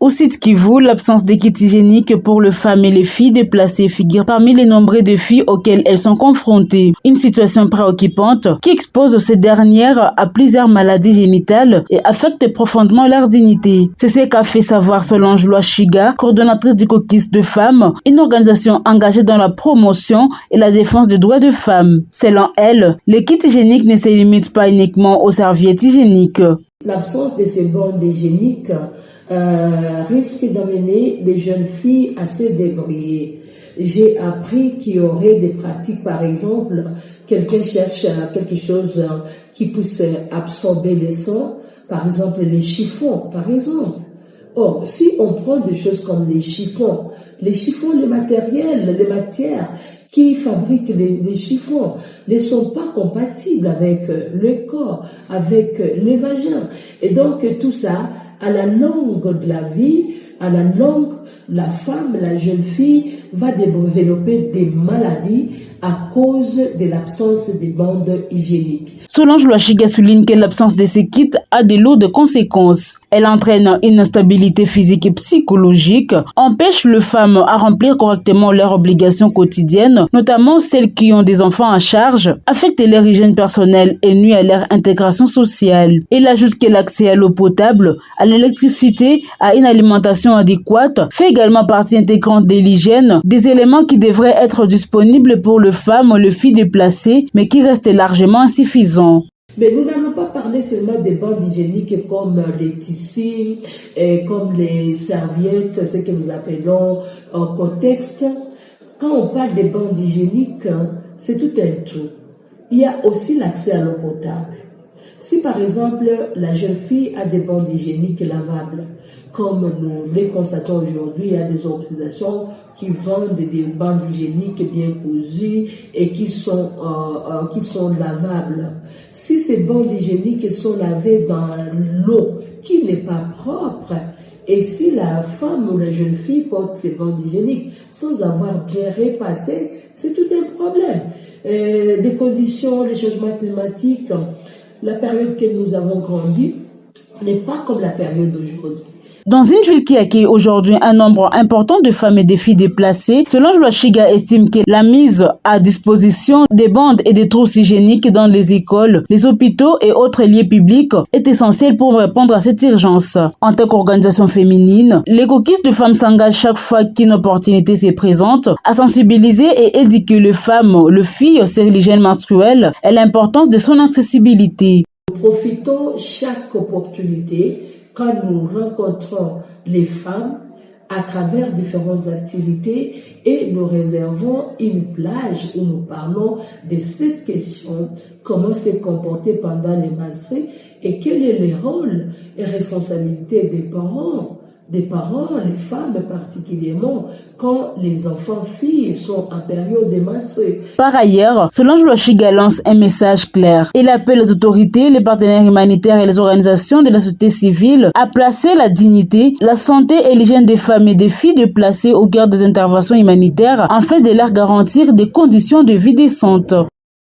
Au site Kivu, l'absence des kits hygiéniques pour les femmes et les filles déplacées figure parmi les nombreux défis auxquels elles sont confrontées. Une situation préoccupante qui expose ces dernières à plusieurs maladies génitales et affecte profondément leur dignité. C'est ce qu'a fait savoir Solange Lwashiga, coordonnatrice du Caucus de femmes, une organisation engagée dans la promotion et la défense des droits de femmes. Selon elle, les kits hygiéniques ne se limitent pas uniquement aux serviettes hygiéniques. L'absence de ces bandes hygiéniques risque d'amener les jeunes filles à se débrouiller. J'ai appris qu'il y aurait des pratiques, par exemple, quelqu'un cherche quelque chose qui puisse absorber le sang, par exemple les chiffons, par exemple. Or, si on prend des choses comme les chiffons, les matériels, les matières qui fabriquent les chiffons ne sont pas compatibles avec le corps, avec les vagins. Et donc, tout ça, à la longue de la vie, à la longue, la femme, la jeune fille va développer des maladies à cause de l'absence des bandes hygiéniques. Solange Lwashiga souligne que l'absence de ces kits a de lourdes conséquences. Elle entraîne une instabilité physique et psychologique, empêche les femmes à remplir correctement leurs obligations quotidiennes, notamment celles qui ont des enfants à charge, affecte leur hygiène personnelle et nuit à leur intégration sociale. Elle ajoute que l'accès à l'eau potable, à l'électricité, à une alimentation adéquate fait également partie intégrante de l'hygiène, des éléments qui devraient être disponibles pour les femmes ou les filles déplacées, mais qui restent largement insuffisants. Mais nous n'allons pas parler seulement des bandes hygiéniques comme les tissus, comme les serviettes, ce que nous appelons en contexte. Quand on parle des bandes hygiéniques, c'est tout un tout. Il y a aussi l'accès à l'eau potable. Si par exemple la jeune fille a des bandes hygiéniques lavables, comme nous les constatons aujourd'hui, il y a des organisations qui vendent des bandes hygiéniques bien cousues et qui sont lavables. Si ces bandes hygiéniques sont lavées dans l'eau qui n'est pas propre, et si la femme ou la jeune fille porte ces bandes hygiéniques sans avoir bien repassé, c'est tout un problème. Les conditions, les changements climatiques, la période que nous avons grandi n'est pas comme la période d'aujourd'hui. Dans une ville qui accueille aujourd'hui un nombre important de femmes et de filles déplacées, Solange Lwashiga estime que la mise à disposition des bandes et des trousses hygiéniques dans les écoles, les hôpitaux et autres lieux publics est essentielle pour répondre à cette urgence. En tant qu'organisation féminine, les Caucus de femmes s'engagent chaque fois qu'une opportunité se présente à sensibiliser et éduquer les femmes, les filles sur l'hygiène menstruelle et l'importance de son accessibilité. Nous profitons chaque opportunité quand nous rencontrons les femmes à travers différentes activités et nous réservons une plage où nous parlons de cette question, comment se comporter pendant les menstrues et quel est le rôle et responsabilité des parents, les femmes particulièrement, quand les enfants filles sont en période de menstrues. Par ailleurs, Solange Lwashiga lance un message clair. Il appelle les autorités, les partenaires humanitaires et les organisations de la société civile à placer la dignité, la santé et l'hygiène des femmes et des filles déplacées au cœur des interventions humanitaires afin de leur garantir des conditions de vie décentes.